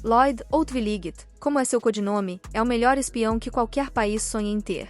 Lloyd, ou Twiligit, como é seu codinome, é o melhor espião que qualquer país sonha em ter.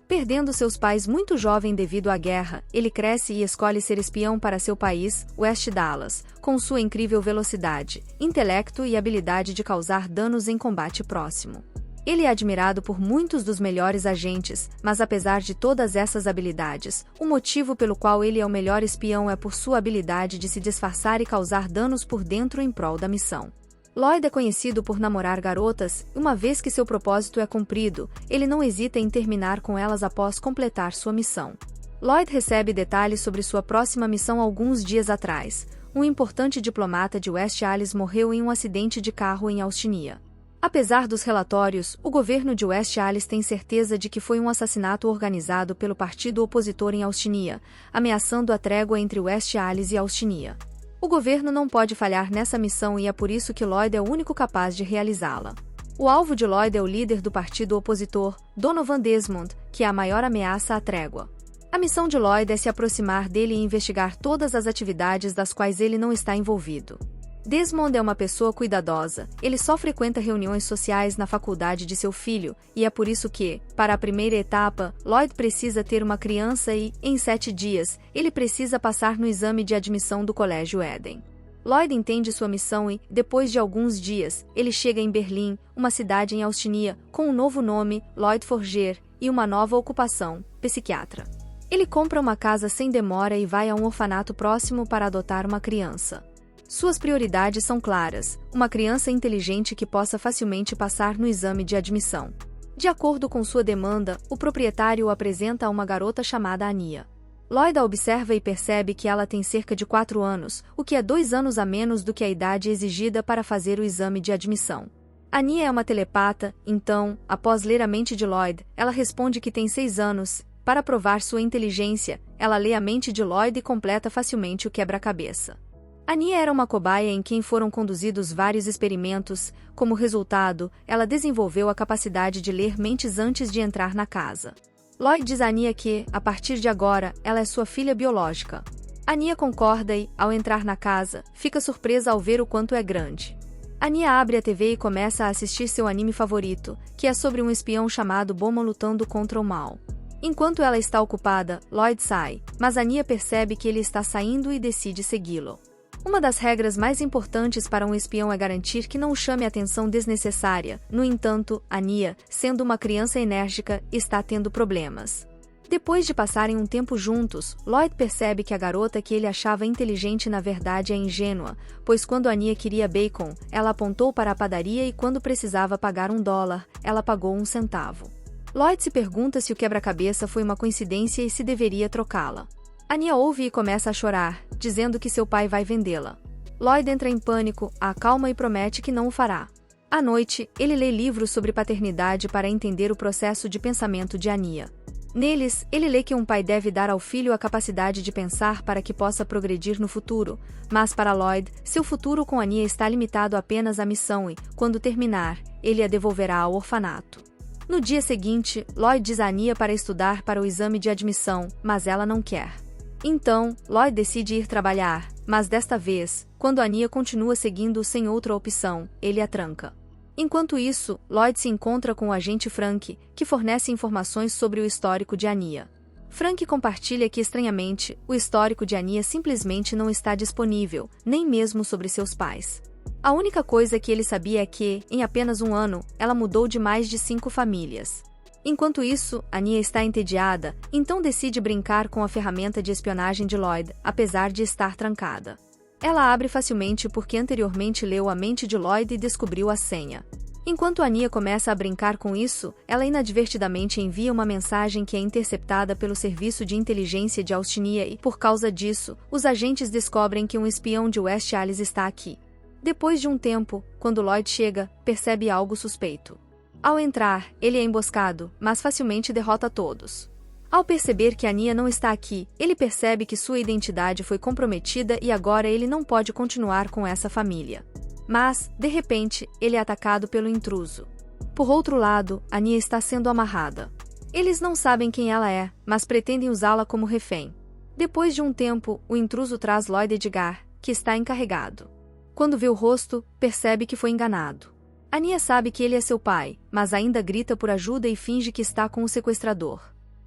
Perdendo seus pais muito jovem devido à guerra, ele cresce e escolhe ser espião para seu país, West Dallas, com sua incrível velocidade, intelecto e habilidade de causar danos em combate próximo. Ele é admirado por muitos dos melhores agentes, mas apesar de todas essas habilidades, o motivo pelo qual ele é o melhor espião é por sua habilidade de se disfarçar e causar danos por dentro em prol da missão. Lloyd é conhecido por namorar garotas, e uma vez que seu propósito é cumprido, ele não hesita em terminar com elas após completar sua missão. Lloyd recebe detalhes sobre sua próxima missão alguns dias atrás. Um importante diplomata de West Allis morreu em um acidente de carro em Austinia. Apesar dos relatórios, o governo de West Allis tem certeza de que foi um assassinato organizado pelo partido opositor em Austinia, ameaçando a trégua entre West Allis e Austinia. O governo não pode falhar nessa missão e é por isso que Lloyd é o único capaz de realizá-la. O alvo de Lloyd é o líder do partido opositor, Donovan Desmond, que é a maior ameaça à trégua. A missão de Lloyd é se aproximar dele e investigar todas as atividades das quais ele não está envolvido. Desmond é uma pessoa cuidadosa, ele só frequenta reuniões sociais na faculdade de seu filho, e é por isso que, para a primeira etapa, Lloyd precisa ter uma criança e, em 7 dias, ele precisa passar no exame de admissão do Colégio Eden. Lloyd entende sua missão e, depois de alguns dias, ele chega em Berlim, uma cidade em Austinia, com um novo nome, Lloyd Forger, e uma nova ocupação, psiquiatra. Ele compra uma casa sem demora e vai a um orfanato próximo para adotar uma criança. Suas prioridades são claras: uma criança inteligente que possa facilmente passar no exame de admissão. De acordo com sua demanda, o proprietário o apresenta a uma garota chamada Ania. Lloyd a observa e percebe que ela tem cerca de 4 anos, o que é 2 anos a menos do que a idade exigida para fazer o exame de admissão. Ania é uma telepata, então, após ler a mente de Lloyd, ela responde que tem 6 anos. Para provar sua inteligência, ela lê a mente de Lloyd e completa facilmente o quebra-cabeça. Ania era uma cobaia em quem foram conduzidos vários experimentos. Como resultado, ela desenvolveu a capacidade de ler mentes antes de entrar na casa. Lloyd diz a Ania que, a partir de agora, ela é sua filha biológica. Ania concorda e, ao entrar na casa, fica surpresa ao ver o quanto é grande. Ania abre a TV e começa a assistir seu anime favorito, que é sobre um espião chamado Boma lutando contra o mal. Enquanto ela está ocupada, Lloyd sai, mas Ania percebe que ele está saindo e decide segui-lo. Uma das regras mais importantes para um espião é garantir que não chame atenção desnecessária. No entanto, Ania, sendo uma criança enérgica, está tendo problemas. Depois de passarem um tempo juntos, Lloyd percebe que a garota que ele achava inteligente na verdade é ingênua, pois quando Ania queria bacon, ela apontou para a padaria e quando precisava pagar $1, ela pagou 1 centavo. Lloyd se pergunta se o quebra-cabeça foi uma coincidência e se deveria trocá-la. Ania ouve e começa a chorar, dizendo que seu pai vai vendê-la. Lloyd entra em pânico, a acalma e promete que não o fará. À noite, ele lê livros sobre paternidade para entender o processo de pensamento de Ania. Neles, ele lê que um pai deve dar ao filho a capacidade de pensar para que possa progredir no futuro, mas para Lloyd, seu futuro com Ania está limitado apenas à missão e, quando terminar, ele a devolverá ao orfanato. No dia seguinte, Lloyd diz a Ania para estudar para o exame de admissão, mas ela não quer. Então, Lloyd decide ir trabalhar, mas desta vez, quando Ania continua seguindo sem outra opção, ele a tranca. Enquanto isso, Lloyd se encontra com o agente Frank, que fornece informações sobre o histórico de Ania. Frank compartilha que, estranhamente, o histórico de Ania simplesmente não está disponível, nem mesmo sobre seus pais. A única coisa que ele sabia é que, em apenas 1 ano, ela mudou de mais de 5 famílias. Enquanto isso, Ania está entediada, então decide brincar com a ferramenta de espionagem de Lloyd, apesar de estar trancada. Ela abre facilmente porque anteriormente leu a mente de Lloyd e descobriu a senha. Enquanto Ania começa a brincar com isso, ela inadvertidamente envia uma mensagem que é interceptada pelo serviço de inteligência de Austinia e, por causa disso, os agentes descobrem que um espião de West Allis está aqui. Depois de um tempo, quando Lloyd chega, percebe algo suspeito. Ao entrar, ele é emboscado, mas facilmente derrota todos. Ao perceber que Ania não está aqui, ele percebe que sua identidade foi comprometida e agora ele não pode continuar com essa família. Mas, de repente, ele é atacado pelo intruso. Por outro lado, Ania está sendo amarrada. Eles não sabem quem ela é, mas pretendem usá-la como refém. Depois de um tempo, o intruso traz Lloyd Edgar, que está encarregado. Quando vê o rosto, percebe que foi enganado. Anya sabe que ele é seu pai, mas ainda grita por ajuda e finge que está com o sequestrador.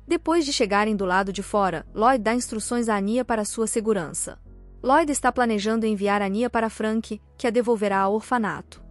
Depois de chegarem do lado de fora, Lloyd dá instruções a Anya para sua segurança. Lloyd está planejando enviar Anya para Frank, que a devolverá ao orfanato.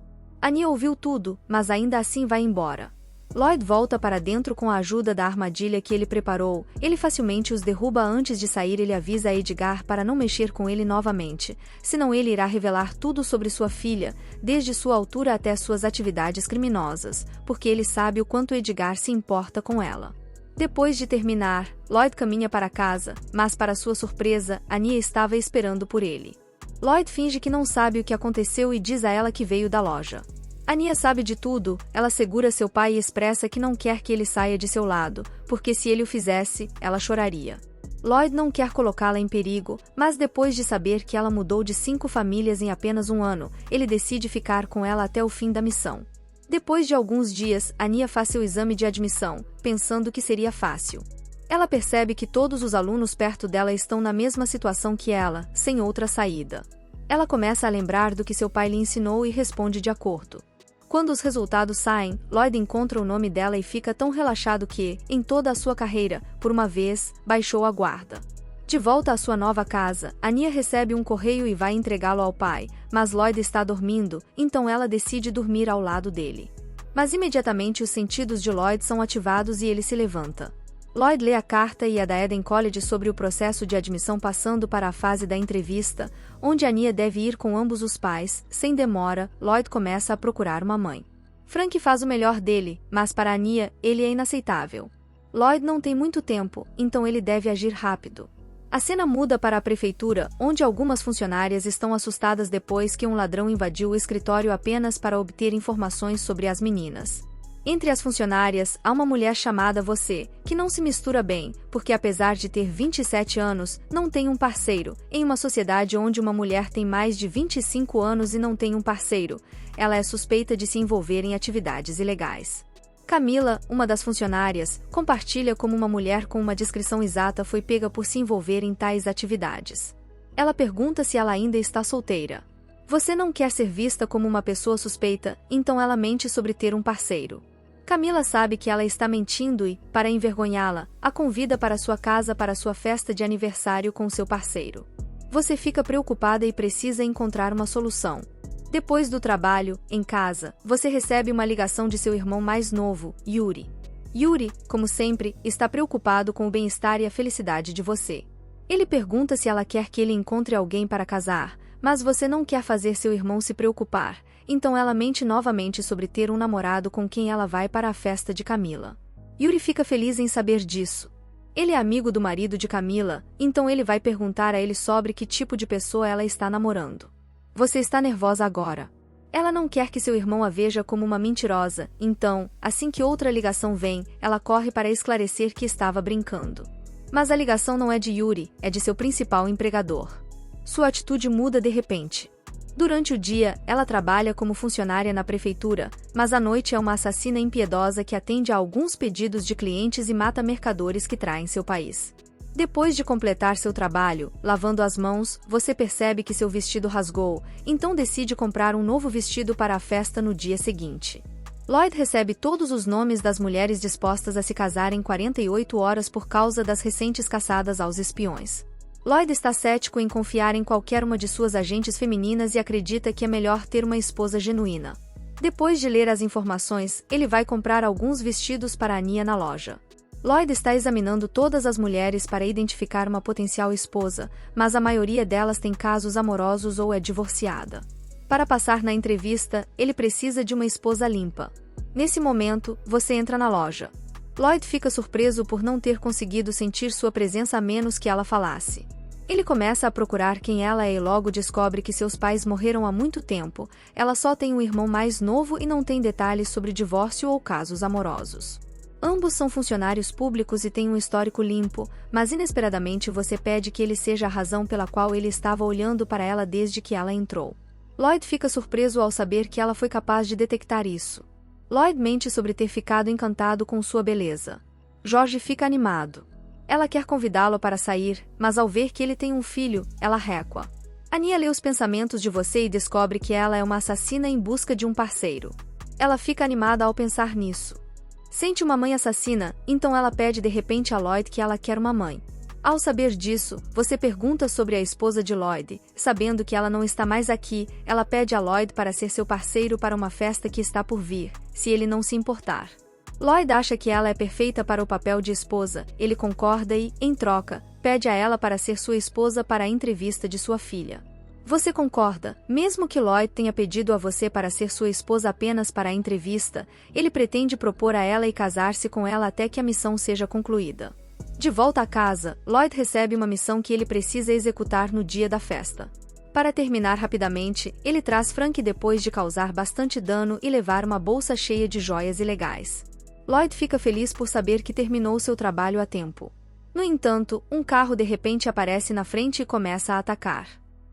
Anya ouviu tudo, mas ainda assim vai embora. Lloyd volta para dentro com a ajuda da armadilha que ele preparou. Ele facilmente os derruba. Antes de sair, ele avisa a Edgar para não mexer com ele novamente, senão ele irá revelar tudo sobre sua filha, desde sua altura até suas atividades criminosas, porque ele sabe o quanto Edgar se importa com ela. Depois de terminar, Lloyd caminha para casa, mas para sua surpresa, Anya estava esperando por ele. Lloyd finge que não sabe o que aconteceu e diz a ela que veio da loja. Anya sabe de tudo. Ela segura seu pai e expressa que não quer que ele saia de seu lado, porque se ele o fizesse, ela choraria. Lloyd não quer colocá-la em perigo, mas depois de saber que ela mudou de 5 famílias em apenas um ano, ele decide ficar com ela até o fim da missão. Depois de alguns dias, Anya faz seu exame de admissão, pensando que seria fácil. Ela percebe que todos os alunos perto dela estão na mesma situação que ela, sem outra saída. Ela começa a lembrar do que seu pai lhe ensinou e responde de acordo. Quando os resultados saem, Lloyd encontra o nome dela e fica tão relaxado que, em toda a sua carreira, por uma vez, baixou a guarda. De volta à sua nova casa, Anya recebe um correio e vai entregá-lo ao pai, mas Lloyd está dormindo, então ela decide dormir ao lado dele. Mas imediatamente os sentidos de Lloyd são ativados e ele se levanta. Lloyd lê a carta e a da Eden College sobre o processo de admissão, passando para a fase da entrevista, onde Anya deve ir com ambos os pais. Sem demora, Lloyd começa a procurar uma mãe. Frank faz o melhor dele, mas para Anya, ele é inaceitável. Lloyd não tem muito tempo, então ele deve agir rápido. A cena muda para a prefeitura, onde algumas funcionárias estão assustadas depois que um ladrão invadiu o escritório apenas para obter informações sobre as meninas. Entre as funcionárias, há uma mulher chamada Você, que não se mistura bem, porque apesar de ter 27 anos, não tem um parceiro. Em uma sociedade onde uma mulher tem mais de 25 anos e não tem um parceiro, ela é suspeita de se envolver em atividades ilegais. Camila, uma das funcionárias, compartilha como uma mulher com uma descrição exata foi pega por se envolver em tais atividades. Ela pergunta se ela ainda está solteira. Você não quer ser vista como uma pessoa suspeita, então ela mente sobre ter um parceiro. Camila sabe que ela está mentindo e, para envergonhá-la, a convida para sua casa para sua festa de aniversário com seu parceiro. Você fica preocupada e precisa encontrar uma solução. Depois do trabalho, em casa, você recebe uma ligação de seu irmão mais novo, Yuri. Yuri, como sempre, está preocupado com o bem-estar e a felicidade de você. Ele pergunta se ela quer que ele encontre alguém para casar, mas você não quer fazer seu irmão se preocupar, então ela mente novamente sobre ter um namorado com quem ela vai para a festa de Camila. Yuri fica feliz em saber disso. Ele é amigo do marido de Camila, então ele vai perguntar a ele sobre que tipo de pessoa ela está namorando. Você está nervosa agora. Ela não quer que seu irmão a veja como uma mentirosa, então, assim que outra ligação vem, ela corre para esclarecer que estava brincando. Mas a ligação não é de Yuri, é de seu principal empregador. Sua atitude muda de repente. Durante o dia, ela trabalha como funcionária na prefeitura, mas à noite é uma assassina impiedosa que atende a alguns pedidos de clientes e mata mercadores que traem seu país. Depois de completar seu trabalho, lavando as mãos, você percebe que seu vestido rasgou, então decide comprar um novo vestido para a festa no dia seguinte. Lloyd recebe todos os nomes das mulheres dispostas a se casar em 48 horas por causa das recentes caçadas aos espiões. Lloyd está cético em confiar em qualquer uma de suas agentes femininas e acredita que é melhor ter uma esposa genuína. Depois de ler as informações, ele vai comprar alguns vestidos para Anya na loja. Lloyd está examinando todas as mulheres para identificar uma potencial esposa, mas a maioria delas tem casos amorosos ou é divorciada. Para passar na entrevista, ele precisa de uma esposa limpa. Nesse momento, você entra na loja. Lloyd fica surpreso por não ter conseguido sentir sua presença a menos que ela falasse. Ele começa a procurar quem ela é e logo descobre que seus pais morreram há muito tempo. Ela só tem um irmão mais novo e não tem detalhes sobre divórcio ou casos amorosos. Ambos são funcionários públicos e têm um histórico limpo, mas inesperadamente você pede que ele seja a razão pela qual ele estava olhando para ela desde que ela entrou. Lloyd fica surpreso ao saber que ela foi capaz de detectar isso. Lloyd mente sobre ter ficado encantado com sua beleza. George fica animado. Ela quer convidá-lo para sair, mas ao ver que ele tem um filho, ela recua. Ania lê os pensamentos de você e descobre que ela é uma assassina em busca de um parceiro. Ela fica animada ao pensar nisso. Sente uma mãe assassina, então ela pede de repente a Lloyd que ela quer uma mãe. Ao saber disso, você pergunta sobre a esposa de Lloyd. Sabendo que ela não está mais aqui, ela pede a Lloyd para ser seu parceiro para uma festa que está por vir, se ele não se importar. Lloyd acha que ela é perfeita para o papel de esposa, ele concorda e, em troca, pede a ela para ser sua esposa para a entrevista de sua filha. Você concorda, mesmo que Lloyd tenha pedido a você para ser sua esposa apenas para a entrevista, ele pretende propor a ela e casar-se com ela até que a missão seja concluída. De volta à casa, Lloyd recebe uma missão que ele precisa executar no dia da festa. Para terminar rapidamente, ele traz Frank depois de causar bastante dano e levar uma bolsa cheia de joias ilegais. Lloyd fica feliz por saber que terminou seu trabalho a tempo. No entanto, um carro de repente aparece na frente e começa a atacar.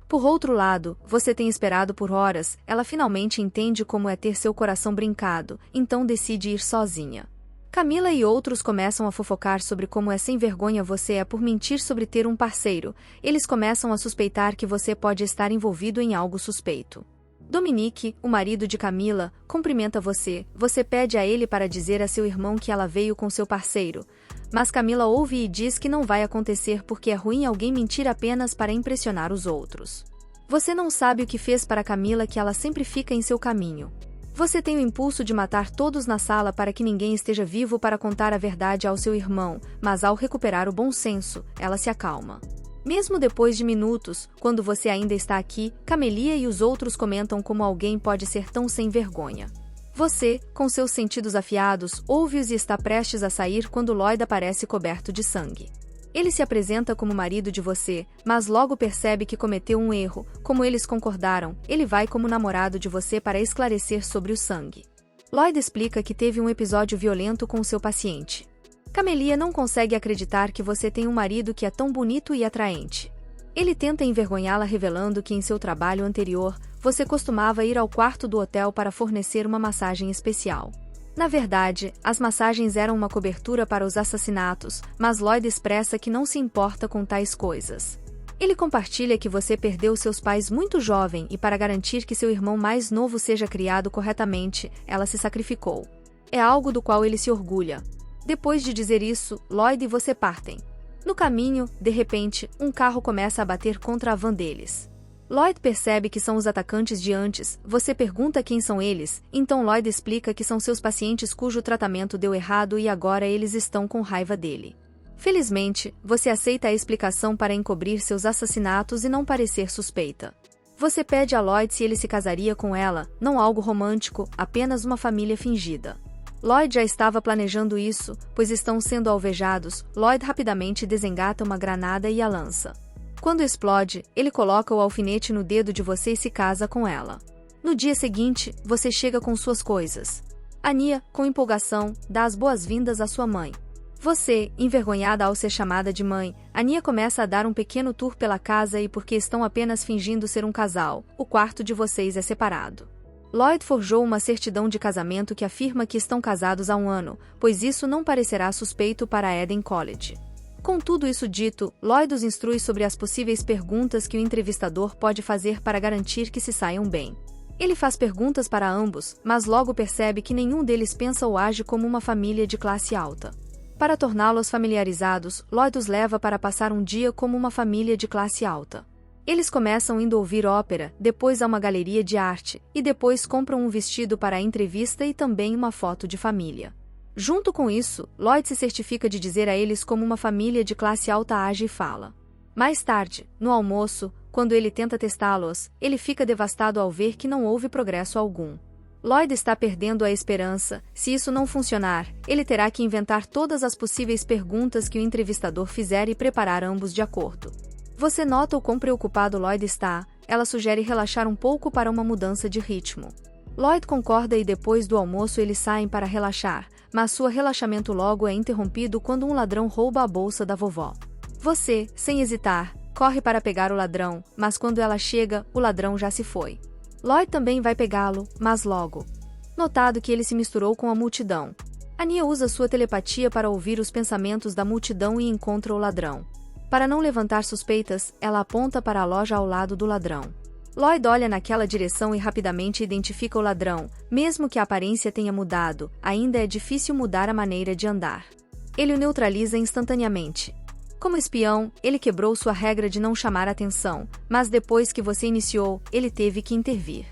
Por outro lado, você tem esperado por horas, ela finalmente entende como é ter seu coração brincado, então decide ir sozinha. Camila e outros começam a fofocar sobre como é sem vergonha você é por mentir sobre ter um parceiro. Eles começam a suspeitar que você pode estar envolvido em algo suspeito. Dominique, o marido de Camila, cumprimenta você. Você pede a ele para dizer a seu irmão que ela veio com seu parceiro. Mas Camila ouve e diz que não vai acontecer porque é ruim alguém mentir apenas para impressionar os outros. Você não sabe o que fez para Camila que ela sempre fica em seu caminho. Você tem o impulso de matar todos na sala para que ninguém esteja vivo para contar a verdade ao seu irmão, mas ao recuperar o bom senso, ela se acalma. Mesmo depois de minutos, quando você ainda está aqui, Camelia e os outros comentam como alguém pode ser tão sem vergonha. Você, com seus sentidos afiados, ouve-os e está prestes a sair quando Lloyd aparece coberto de sangue. Ele se apresenta como marido de você, mas logo percebe que cometeu um erro. Como eles concordaram, ele vai como namorado de você para esclarecer sobre o sangue. Lloyd explica que teve um episódio violento com seu paciente. Camelia não consegue acreditar que você tem um marido que é tão bonito e atraente. Ele tenta envergonhá-la revelando que em seu trabalho anterior, você costumava ir ao quarto do hotel para fornecer uma massagem especial. Na verdade, as massagens eram uma cobertura para os assassinatos, mas Lloyd expressa que não se importa com tais coisas. Ele compartilha que você perdeu seus pais muito jovem e para garantir que seu irmão mais novo seja criado corretamente, ela se sacrificou. É algo do qual ele se orgulha. Depois de dizer isso, Lloyd e você partem. No caminho, de repente, um carro começa a bater contra a van deles. Lloyd percebe que são os atacantes de antes, você pergunta quem são eles, então Lloyd explica que são seus pacientes cujo tratamento deu errado e agora eles estão com raiva dele. Felizmente, você aceita a explicação para encobrir seus assassinatos e não parecer suspeita. Você pede a Lloyd se ele se casaria com ela, não algo romântico, apenas uma família fingida. Lloyd já estava planejando isso, pois estão sendo alvejados. Lloyd rapidamente desengata uma granada e a lança. Quando explode, ele coloca o alfinete no dedo de você e se casa com ela. No dia seguinte, você chega com suas coisas. Ania, com empolgação, dá as boas-vindas à sua mãe. Você, envergonhada ao ser chamada de mãe, Ania começa a dar um pequeno tour pela casa e porque estão apenas fingindo ser um casal, o quarto de vocês é separado. Lloyd forjou uma certidão de casamento que afirma que estão casados há 1 ano, pois isso não parecerá suspeito para Eden College. Com tudo isso dito, Lloyd os instrui sobre as possíveis perguntas que o entrevistador pode fazer para garantir que se saiam bem. Ele faz perguntas para ambos, mas logo percebe que nenhum deles pensa ou age como uma família de classe alta. Para torná-los familiarizados, Lloyd os leva para passar um dia como uma família de classe alta. Eles começam indo ouvir ópera, depois a uma galeria de arte, e depois compram um vestido para a entrevista e também uma foto de família. Junto com isso, Lloyd se certifica de dizer a eles como uma família de classe alta age e fala. Mais tarde, no almoço, quando ele tenta testá-los, ele fica devastado ao ver que não houve progresso algum. Lloyd está perdendo a esperança. Se isso não funcionar, ele terá que inventar todas as possíveis perguntas que o entrevistador fizer e preparar ambos de acordo. Você nota o quão preocupado Lloyd está. Ela sugere relaxar um pouco para uma mudança de ritmo. Lloyd concorda e depois do almoço eles saem para relaxar, mas seu relaxamento logo é interrompido quando um ladrão rouba a bolsa da vovó. Você, sem hesitar, corre para pegar o ladrão, mas quando ela chega, o ladrão já se foi. Lloyd também vai pegá-lo, mas logo. Notado que ele se misturou com a multidão. Ania usa sua telepatia para ouvir os pensamentos da multidão e encontra o ladrão. Para não levantar suspeitas, ela aponta para a loja ao lado do ladrão. Lloyd olha naquela direção e rapidamente identifica o ladrão. Mesmo que a aparência tenha mudado, ainda é difícil mudar a maneira de andar. Ele o neutraliza instantaneamente. Como espião, ele quebrou sua regra de não chamar atenção, mas depois que você iniciou, ele teve que intervir.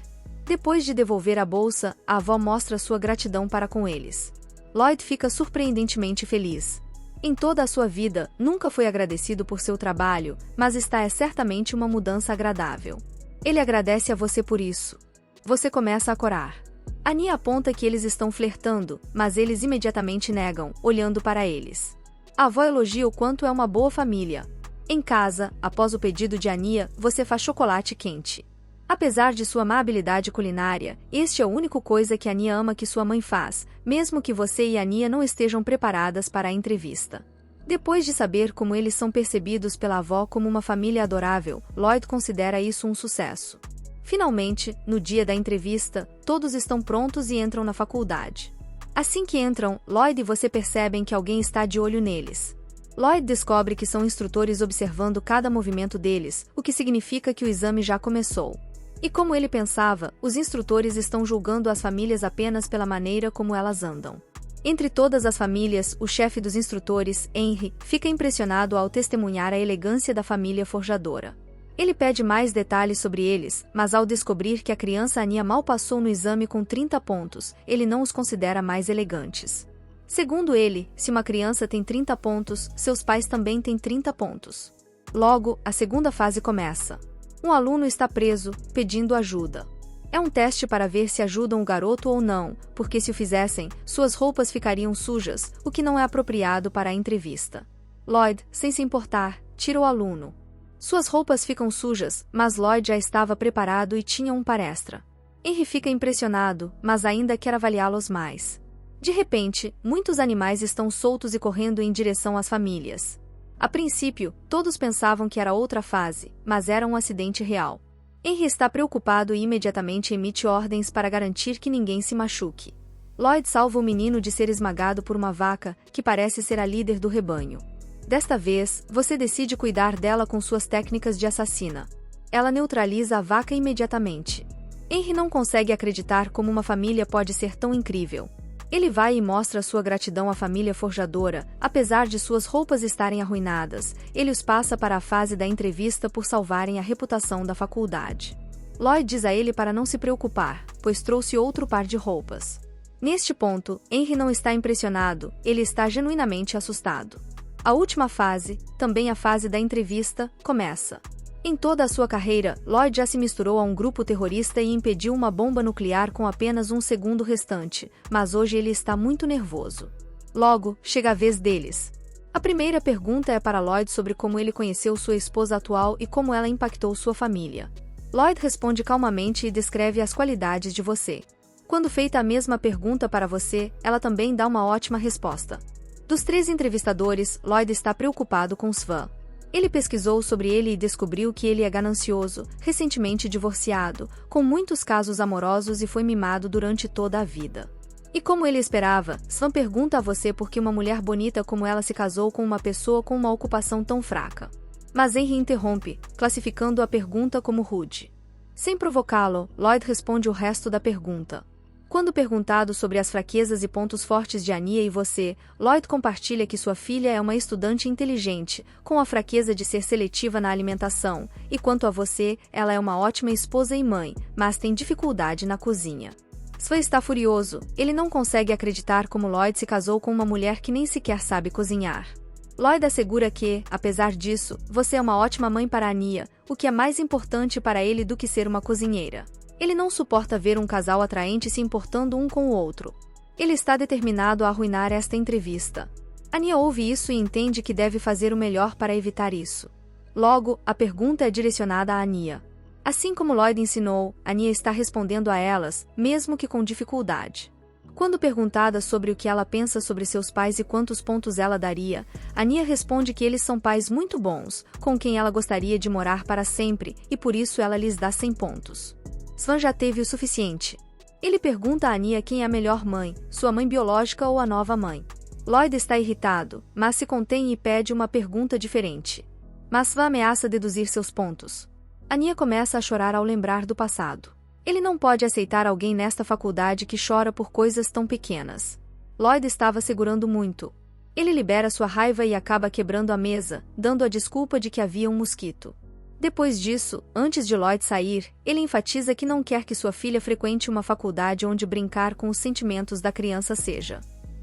Depois de devolver a bolsa, a avó mostra sua gratidão para com eles. Lloyd fica surpreendentemente feliz. Em toda a sua vida, nunca foi agradecido por seu trabalho, mas esta é certamente uma mudança agradável. Ele agradece a você por isso. Você começa a corar. Anya aponta que eles estão flertando, mas eles imediatamente negam, olhando para eles. A avó elogia o quanto é uma boa família. Em casa, após o pedido de Anya, você faz chocolate quente. Apesar de sua amabilidade culinária, este é a única coisa que Anya ama que sua mãe faz, mesmo que você e Anya não estejam preparadas para a entrevista. Depois de saber como eles são percebidos pela avó como uma família adorável, Lloyd considera isso um sucesso. Finalmente, no dia da entrevista, todos estão prontos e entram na faculdade. Assim que entram, Lloyd e você percebem que alguém está de olho neles. Lloyd descobre que são instrutores observando cada movimento deles, o que significa que o exame já começou. E como ele pensava, os instrutores estão julgando as famílias apenas pela maneira como elas andam. Entre todas as famílias, o chefe dos instrutores, Henry, fica impressionado ao testemunhar a elegância da família forjadora. Ele pede mais detalhes sobre eles, mas ao descobrir que a criança Anya mal passou no exame com 30 pontos, ele não os considera mais elegantes. Segundo ele, se uma criança tem 30 pontos, seus pais também têm 30 pontos. Logo, a segunda fase começa. Um aluno está preso, pedindo ajuda. É um teste para ver se ajudam o garoto ou não, porque se o fizessem, suas roupas ficariam sujas, o que não é apropriado para a entrevista. Lloyd, sem se importar, tira o aluno. Suas roupas ficam sujas, mas Lloyd já estava preparado e tinha um par extra. Henry fica impressionado, mas ainda quer avaliá-los mais. De repente, muitos animais estão soltos e correndo em direção às famílias. A princípio, todos pensavam que era outra fase, mas era um acidente real. Henry está preocupado e imediatamente emite ordens para garantir que ninguém se machuque. Lloyd salva o menino de ser esmagado por uma vaca, que parece ser a líder do rebanho. Desta vez, você decide cuidar dela com suas técnicas de assassina. Ela neutraliza a vaca imediatamente. Henry não consegue acreditar como uma família pode ser tão incrível. Ele vai e mostra sua gratidão à família forjadora, apesar de suas roupas estarem arruinadas, ele os passa para a fase da entrevista por salvarem a reputação da faculdade. Lloyd diz a ele para não se preocupar, pois trouxe outro par de roupas. Neste ponto, Henry não está impressionado, ele está genuinamente assustado. A última fase, também a fase da entrevista, começa. Em toda a sua carreira, Lloyd já se misturou a um grupo terrorista e impediu uma bomba nuclear com apenas um segundo restante, mas hoje ele está muito nervoso. Logo, chega a vez deles. A primeira pergunta é para Lloyd sobre como ele conheceu sua esposa atual e como ela impactou sua família. Lloyd responde calmamente e descreve as qualidades de você. Quando feita a mesma pergunta para você, ela também dá uma ótima resposta. Dos 3 entrevistadores, Lloyd está preocupado com Svan. Ele pesquisou sobre ele e descobriu que ele é ganancioso, recentemente divorciado, com muitos casos amorosos e foi mimado durante toda a vida. E como ele esperava, Svan pergunta a você por que uma mulher bonita como ela se casou com uma pessoa com uma ocupação tão fraca. Mas Henry interrompe, classificando a pergunta como rude. Sem provocá-lo, Lloyd responde o resto da pergunta. Quando perguntado sobre as fraquezas e pontos fortes de Anya e você, Lloyd compartilha que sua filha é uma estudante inteligente, com a fraqueza de ser seletiva na alimentação, e quanto a você, ela é uma ótima esposa e mãe, mas tem dificuldade na cozinha. Svan está furioso, ele não consegue acreditar como Lloyd se casou com uma mulher que nem sequer sabe cozinhar. Lloyd assegura que, apesar disso, você é uma ótima mãe para Anya, o que é mais importante para ele do que ser uma cozinheira. Ele não suporta ver um casal atraente se importando um com o outro. Ele está determinado a arruinar esta entrevista. Anya ouve isso e entende que deve fazer o melhor para evitar isso. Logo, a pergunta é direcionada a Anya. Assim como Lloyd ensinou, Anya está respondendo a elas, mesmo que com dificuldade. Quando perguntada sobre o que ela pensa sobre seus pais e quantos pontos ela daria, Anya responde que eles são pais muito bons, com quem ela gostaria de morar para sempre, e por isso ela lhes dá 100 pontos. Svan já teve o suficiente. Ele pergunta a Anya quem é a melhor mãe, sua mãe biológica ou a nova mãe. Lloyd está irritado, mas se contém e pede uma pergunta diferente. mas Svan ameaça deduzir seus pontos. Anya começa a chorar ao lembrar do passado. Ele não pode aceitar alguém nesta faculdade que chora por coisas tão pequenas. Lloyd estava segurando muito. Ele libera sua raiva e acaba quebrando a mesa, dando a desculpa de que havia um mosquito. Depois disso, antes de Lloyd sair, ele enfatiza que não quer que sua filha frequente uma faculdade onde brincar com os sentimentos da criança seja.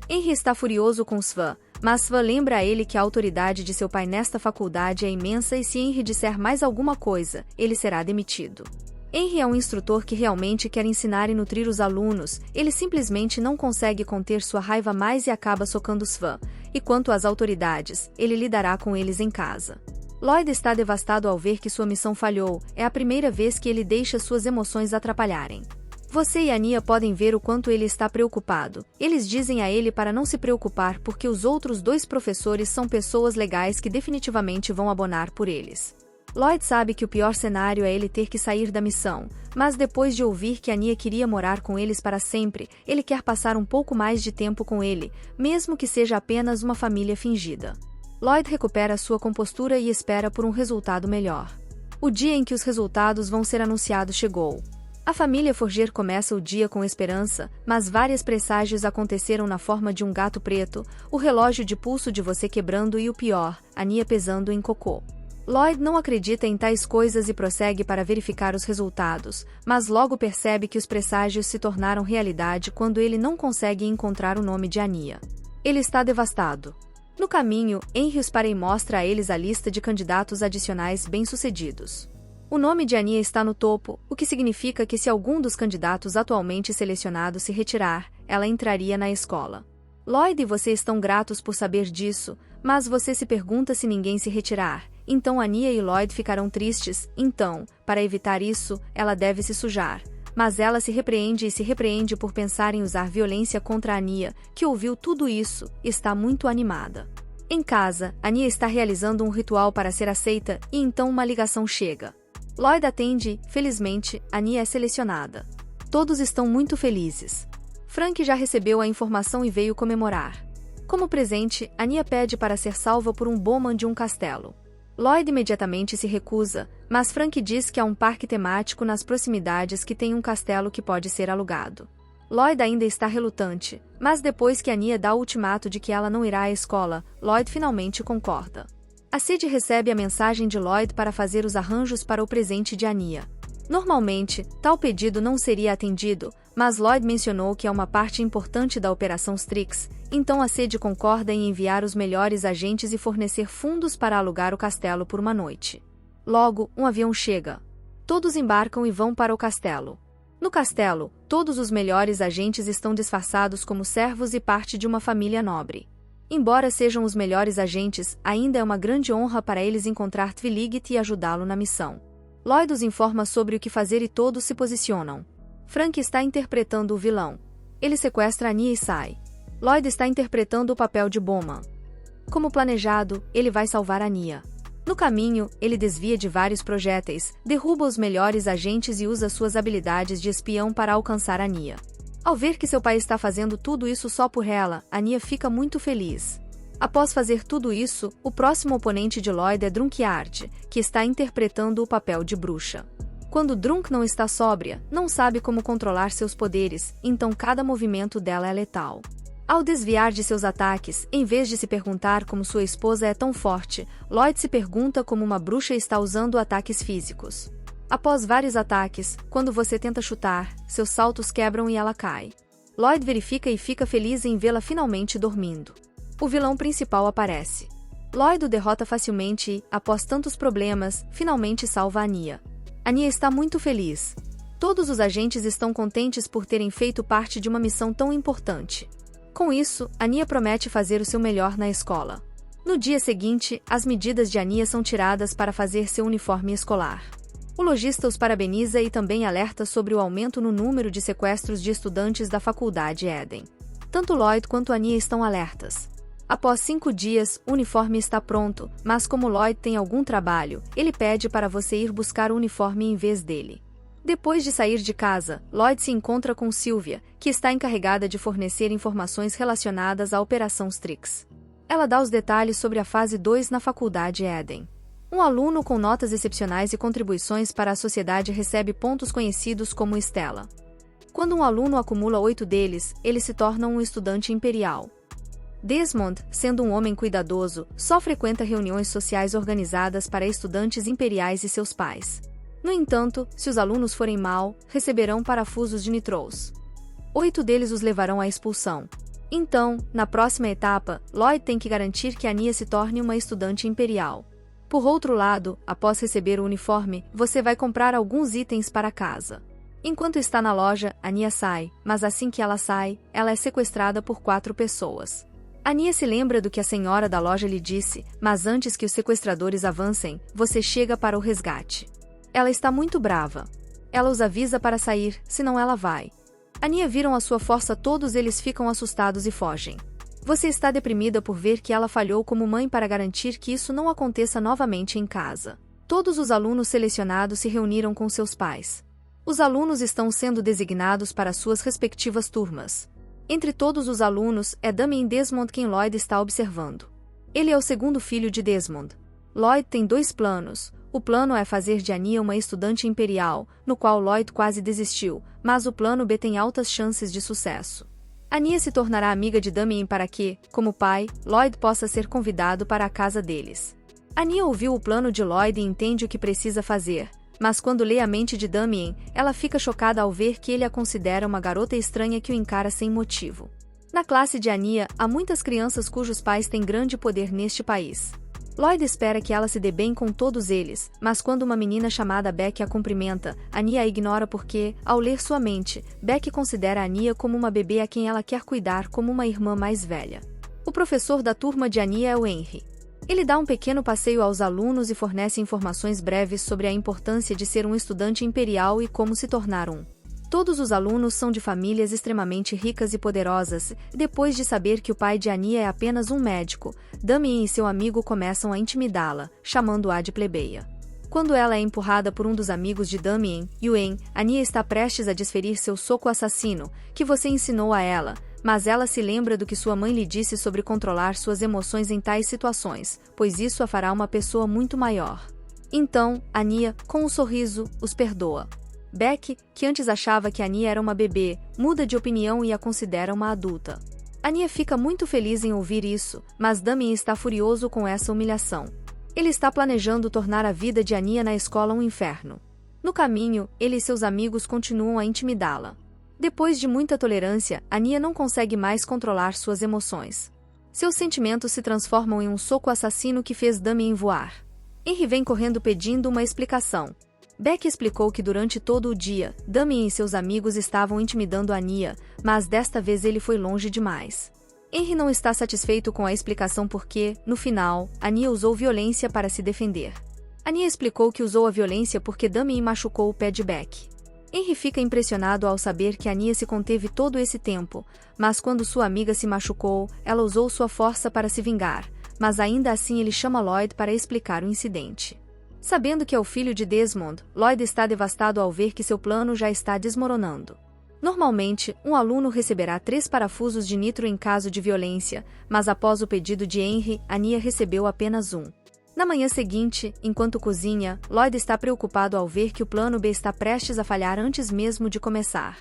Henry está furioso com Svan, mas Svan lembra a ele que a autoridade de seu pai nesta faculdade é imensa e se Henry disser mais alguma coisa, ele será demitido. Henry é um instrutor que realmente quer ensinar e nutrir os alunos, ele simplesmente não consegue conter sua raiva mais e acaba socando Svan, e quanto às autoridades, ele lidará com eles em casa. Lloyd está devastado ao ver que sua missão falhou, é a primeira vez que ele deixa suas emoções atrapalharem. Você e Anya podem ver o quanto ele está preocupado. Eles dizem a ele para não se preocupar porque os outros 2 professores são pessoas legais que definitivamente vão abonar por eles. Lloyd sabe que o pior cenário é ele ter que sair da missão, mas depois de ouvir que Anya queria morar com eles para sempre, ele quer passar um pouco mais de tempo com ele, mesmo que seja apenas uma família fingida. Lloyd recupera sua compostura e espera por um resultado melhor. O dia em que os resultados vão ser anunciados chegou. A família Forger começa o dia com esperança, mas vários presságios aconteceram na forma de um gato preto, o relógio de pulso de você quebrando e o pior, Anya pesando em cocô. Lloyd não acredita em tais coisas e prossegue para verificar os resultados, mas logo percebe que os presságios se tornaram realidade quando ele não consegue encontrar o nome de Anya. Ele está devastado. No caminho, Henry os para e mostra a eles a lista de candidatos adicionais bem-sucedidos. O nome de Anya está no topo, o que significa que se algum dos candidatos atualmente selecionados se retirar, ela entraria na escola. Lloyd e você estão gratos por saber disso, mas você se pergunta se ninguém se retirar, então Anya e Lloyd ficarão tristes, então, para evitar isso, ela deve se sujar. Mas ela se repreende por pensar em usar violência contra Anya, que ouviu tudo isso, e está muito animada. Em casa, Anya está realizando um ritual para ser aceita, e então uma ligação chega. Lloyd atende, felizmente, Anya é selecionada. Todos estão muito felizes. Frank já recebeu a informação e veio comemorar. Como presente, Anya pede para ser salva por um bowman de um castelo. Lloyd imediatamente se recusa, mas Frank diz que há um parque temático nas proximidades que tem um castelo que pode ser alugado. Lloyd ainda está relutante, mas depois que Anya dá o ultimato de que ela não irá à escola, Lloyd finalmente concorda. A Sid recebe a mensagem de Lloyd para fazer os arranjos para o presente de Anya. Normalmente, tal pedido não seria atendido, mas Lloyd mencionou que é uma parte importante da Operação Strix, então a Sid concorda em enviar os melhores agentes e fornecer fundos para alugar o castelo por uma noite. Logo, um avião chega. Todos embarcam e vão para o castelo. No castelo, todos os melhores agentes estão disfarçados como servos e parte de uma família nobre. Embora sejam os melhores agentes, ainda é uma grande honra para eles encontrar Twiligit e ajudá-lo na missão. Lloyd os informa sobre o que fazer e todos se posicionam. Frank está interpretando o vilão. Ele sequestra Anya e sai. Lloyd está interpretando o papel de Bowman. Como planejado, ele vai salvar Anya. No caminho, ele desvia de vários projéteis, derruba os melhores agentes e usa suas habilidades de espião para alcançar Anya. Ao ver que seu pai está fazendo tudo isso só por ela, Anya fica muito feliz. Após fazer tudo isso, o próximo oponente de Lloyd é Drunkyard, que está interpretando o papel de bruxa. Quando Drunk não está sóbria, não sabe como controlar seus poderes, então cada movimento dela é letal. Ao desviar de seus ataques, em vez de se perguntar como sua esposa é tão forte, Lloyd se pergunta como uma bruxa está usando ataques físicos. Após vários ataques, quando você tenta chutar, seus saltos quebram e ela cai. Lloyd verifica e fica feliz em vê-la finalmente dormindo. O vilão principal aparece. Lloyd o derrota facilmente e, após tantos problemas, finalmente salva Anya. Anya está muito feliz. Todos os agentes estão contentes por terem feito parte de uma missão tão importante. Com isso, Anya promete fazer o seu melhor na escola. No dia seguinte, as medidas de Anya são tiradas para fazer seu uniforme escolar. O lojista os parabeniza e também alerta sobre o aumento no número de sequestros de estudantes da Faculdade Eden. Tanto Lloyd quanto Anya estão alertas. Após 5 dias, o uniforme está pronto, mas como Lloyd tem algum trabalho, ele pede para você ir buscar o uniforme em vez dele. Depois de sair de casa, Lloyd se encontra com Sylvia, que está encarregada de fornecer informações relacionadas à Operação Strix. Ela dá os detalhes sobre a fase 2 na Faculdade Eden. Um aluno com notas excepcionais e contribuições para a sociedade recebe pontos conhecidos como Estela. Quando um aluno acumula 8 deles, ele se torna um estudante imperial. Desmond, sendo um homem cuidadoso, só frequenta reuniões sociais organizadas para estudantes imperiais e seus pais. No entanto, se os alunos forem mal, receberão parafusos de nitrous. 8 deles os levarão à expulsão. Então, na próxima etapa, Lloyd tem que garantir que Anya se torne uma estudante imperial. Por outro lado, após receber o uniforme, você vai comprar alguns itens para casa. Enquanto está na loja, Anya sai, mas assim que ela sai, ela é sequestrada por 4 pessoas. Anya se lembra do que a senhora da loja lhe disse, mas antes que os sequestradores avancem, você chega para o resgate. Ela está muito brava. Ela os avisa para sair, senão ela vai. Anya viram a sua força, todos eles ficam assustados e fogem. Você está deprimida por ver que ela falhou como mãe para garantir que isso não aconteça novamente em casa. Todos os alunos selecionados se reuniram com seus pais. Os alunos estão sendo designados para suas respectivas turmas. Entre todos os alunos, é Damien Desmond quem Lloyd está observando. Ele é o segundo filho de Desmond. Lloyd tem 2 planos. O plano é fazer de Anya uma estudante imperial, no qual Lloyd quase desistiu, mas o plano B tem altas chances de sucesso. Anya se tornará amiga de Damien para que, como pai, Lloyd possa ser convidado para a casa deles. Anya ouviu o plano de Lloyd e entende o que precisa fazer, mas quando lê a mente de Damien, ela fica chocada ao ver que ele a considera uma garota estranha que o encara sem motivo. Na classe de Anya, há muitas crianças cujos pais têm grande poder neste país. Lloyd espera que ela se dê bem com todos eles, mas quando uma menina chamada Beck a cumprimenta, Anya a ignora porque, ao ler sua mente, Beck considera Anya como uma bebê a quem ela quer cuidar como uma irmã mais velha. O professor da turma de Anya é o Henry. Ele dá um pequeno passeio aos alunos e fornece informações breves sobre a importância de ser um estudante imperial e como se tornar um. Todos os alunos são de famílias extremamente ricas e poderosas. Depois de saber que o pai de Anya é apenas um médico, Damien e seu amigo começam a intimidá-la, chamando-a de plebeia. Quando ela é empurrada por um dos amigos de Damien, Yuen, Anya está prestes a desferir seu soco assassino, que você ensinou a ela, mas ela se lembra do que sua mãe lhe disse sobre controlar suas emoções em tais situações, pois isso a fará uma pessoa muito maior. Então, Anya, com um sorriso, os perdoa. Beck, que antes achava que Anya era uma bebê, muda de opinião e a considera uma adulta. Anya fica muito feliz em ouvir isso, mas Damien está furioso com essa humilhação. Ele está planejando tornar a vida de Anya na escola um inferno. No caminho, ele e seus amigos continuam a intimidá-la. Depois de muita tolerância, Anya não consegue mais controlar suas emoções. Seus sentimentos se transformam em um soco assassino que fez Damien voar. Henry vem correndo pedindo uma explicação. Beck explicou que durante todo o dia, Damien e seus amigos estavam intimidando Anya, mas desta vez ele foi longe demais. Henry não está satisfeito com a explicação porque, no final, Anya usou violência para se defender. Anya explicou que usou a violência porque Damien machucou o pé de Beck. Henry fica impressionado ao saber que Anya se conteve todo esse tempo, mas quando sua amiga se machucou, ela usou sua força para se vingar, mas ainda assim ele chama Lloyd para explicar o incidente. Sabendo que é o filho de Desmond, Lloyd está devastado ao ver que seu plano já está desmoronando. Normalmente, um aluno receberá 3 parafusos de nitro em caso de violência, mas após o pedido de Henry, Anya recebeu apenas 1. Na manhã seguinte, enquanto cozinha, Lloyd está preocupado ao ver que o plano B está prestes a falhar antes mesmo de começar.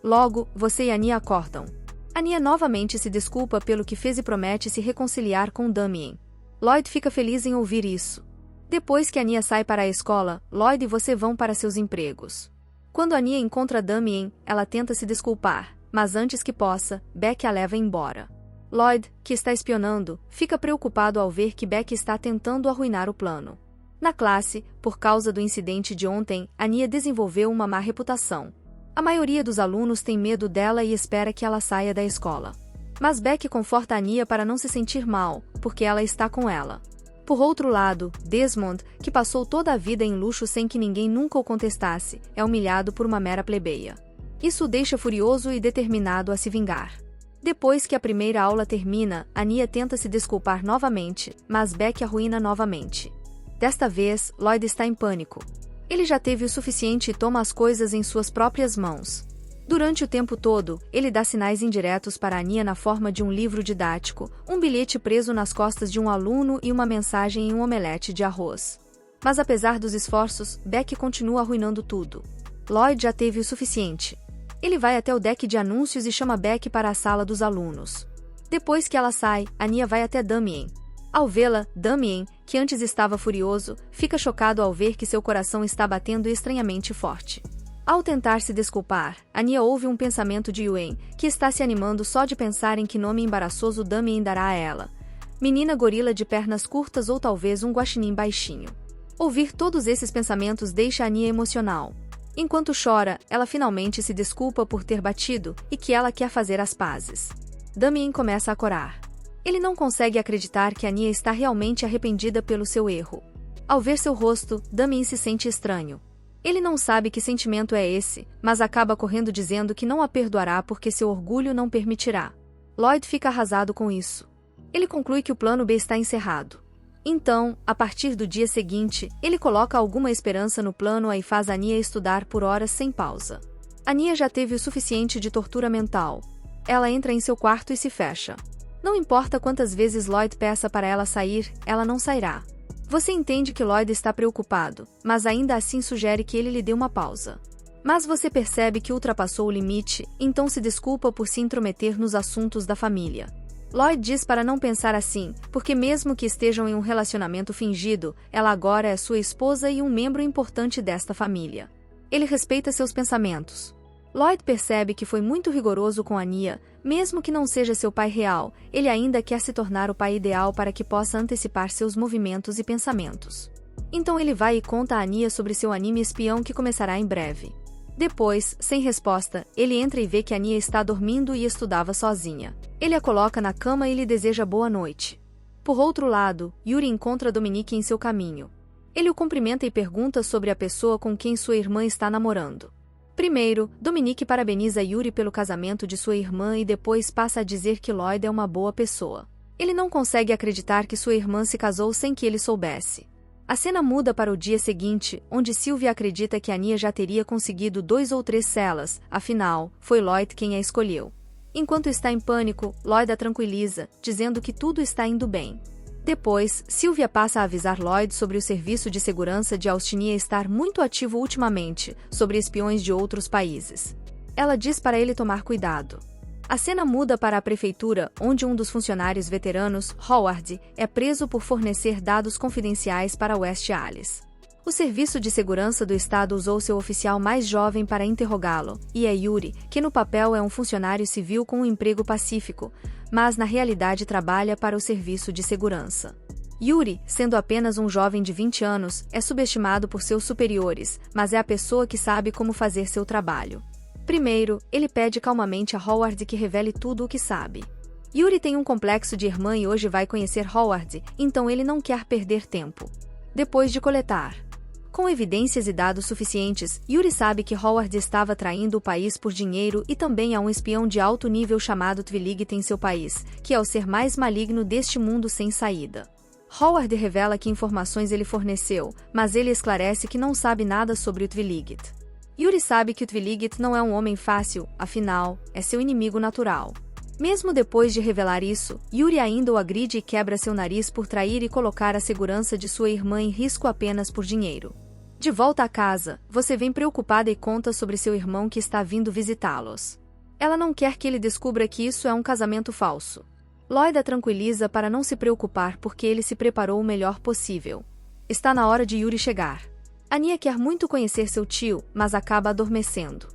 Logo, você e Anya acordam. Anya novamente se desculpa pelo que fez e promete se reconciliar com Damien. Lloyd fica feliz em ouvir isso. Depois que Anya sai para a escola, Lloyd e você vão para seus empregos. Quando Anya encontra Damien, ela tenta se desculpar, mas antes que possa, Beck a leva embora. Lloyd, que está espionando, fica preocupado ao ver que Beck está tentando arruinar o plano. Na classe, por causa do incidente de ontem, Anya desenvolveu uma má reputação. A maioria dos alunos tem medo dela e espera que ela saia da escola. Mas Beck conforta Anya para não se sentir mal, porque ela está com ela. Por outro lado, Desmond, que passou toda a vida em luxo sem que ninguém nunca o contestasse, é humilhado por uma mera plebeia. Isso o deixa furioso e determinado a se vingar. Depois que a primeira aula termina, Anya tenta se desculpar novamente, mas Beck arruína novamente. Desta vez, Lloyd está em pânico. Ele já teve o suficiente e toma as coisas em suas próprias mãos. Durante o tempo todo, ele dá sinais indiretos para Anya na forma de um livro didático, um bilhete preso nas costas de um aluno e uma mensagem em um omelete de arroz. Mas apesar dos esforços, Beck continua arruinando tudo. Lloyd já teve o suficiente. Ele vai até o deck de anúncios e chama Beck para a sala dos alunos. Depois que ela sai, Anya vai até Damien. Ao vê-la, Damien, que antes estava furioso, fica chocado ao ver que seu coração está batendo estranhamente forte. Ao tentar se desculpar, Anya ouve um pensamento de Yuen, que está se animando só de pensar em que nome embaraçoso Damien dará a ela. Menina gorila de pernas curtas ou talvez um guaxinim baixinho. Ouvir todos esses pensamentos deixa Anya emocional. Enquanto chora, ela finalmente se desculpa por ter batido e que ela quer fazer as pazes. Damien começa a corar. Ele não consegue acreditar que Anya está realmente arrependida pelo seu erro. Ao ver seu rosto, Damien se sente estranho. Ele não sabe que sentimento é esse, mas acaba correndo dizendo que não a perdoará porque seu orgulho não permitirá. Lloyd fica arrasado com isso. Ele conclui que o plano B está encerrado. Então, a partir do dia seguinte, ele coloca alguma esperança no plano A e faz Anya estudar por horas sem pausa. Anya já teve o suficiente de tortura mental. Ela entra em seu quarto e se fecha. Não importa quantas vezes Lloyd peça para ela sair, ela não sairá. Você entende que Lloyd está preocupado, mas ainda assim sugere que ele lhe dê uma pausa. Mas você percebe que ultrapassou o limite, então se desculpa por se intrometer nos assuntos da família. Lloyd diz para não pensar assim, porque mesmo que estejam em um relacionamento fingido, ela agora é sua esposa e um membro importante desta família. Ele respeita seus pensamentos. Lloyd percebe que foi muito rigoroso com Anya, mesmo que não seja seu pai real, ele ainda quer se tornar o pai ideal para que possa antecipar seus movimentos e pensamentos. Então ele vai e conta a Anya sobre seu anime espião que começará em breve. Depois, sem resposta, ele entra e vê que Anya está dormindo e estudava sozinha. Ele a coloca na cama e lhe deseja boa noite. Por outro lado, Yuri encontra Dominique em seu caminho. Ele o cumprimenta e pergunta sobre a pessoa com quem sua irmã está namorando. Primeiro, Dominique parabeniza Yuri pelo casamento de sua irmã e depois passa a dizer que Lloyd é uma boa pessoa. Ele não consegue acreditar que sua irmã se casou sem que ele soubesse. A cena muda para o dia seguinte, onde Sylvia acredita que Anya já teria conseguido 2 ou 3 celas, afinal, foi Lloyd quem a escolheu. Enquanto está em pânico, Lloyd a tranquiliza, dizendo que tudo está indo bem. Depois, Sylvia passa a avisar Lloyd sobre o serviço de segurança de Austinia estar muito ativo ultimamente, sobre espiões de outros países. Ela diz para ele tomar cuidado. A cena muda para a prefeitura, onde um dos funcionários veteranos, Howard, é preso por fornecer dados confidenciais para West Alice. O Serviço de Segurança do Estado usou seu oficial mais jovem para interrogá-lo, e é Yuri, que no papel é um funcionário civil com um emprego pacífico, mas na realidade trabalha para o Serviço de Segurança. Yuri, sendo apenas um jovem de 20 anos, é subestimado por seus superiores, mas é a pessoa que sabe como fazer seu trabalho. Primeiro, ele pede calmamente a Howard que revele tudo o que sabe. Yuri tem um complexo de irmã e hoje vai conhecer Howard, então ele não quer perder tempo. Depois de coletar com evidências e dados suficientes, Yuri sabe que Howard estava traindo o país por dinheiro e também há um espião de alto nível chamado Twiligit em seu país, que é o ser mais maligno deste mundo sem saída. Howard revela que informações ele forneceu, mas ele esclarece que não sabe nada sobre o Twiligit. Yuri sabe que o Twiligit não é um homem fácil, afinal, é seu inimigo natural. Mesmo depois de revelar isso, Yuri ainda o agride e quebra seu nariz por trair e colocar a segurança de sua irmã em risco apenas por dinheiro. De volta à casa, você vem preocupada e conta sobre seu irmão que está vindo visitá-los. Ela não quer que ele descubra que isso é um casamento falso. Lloyd a tranquiliza para não se preocupar porque ele se preparou o melhor possível. Está na hora de Yuri chegar. Anya quer muito conhecer seu tio, mas acaba adormecendo.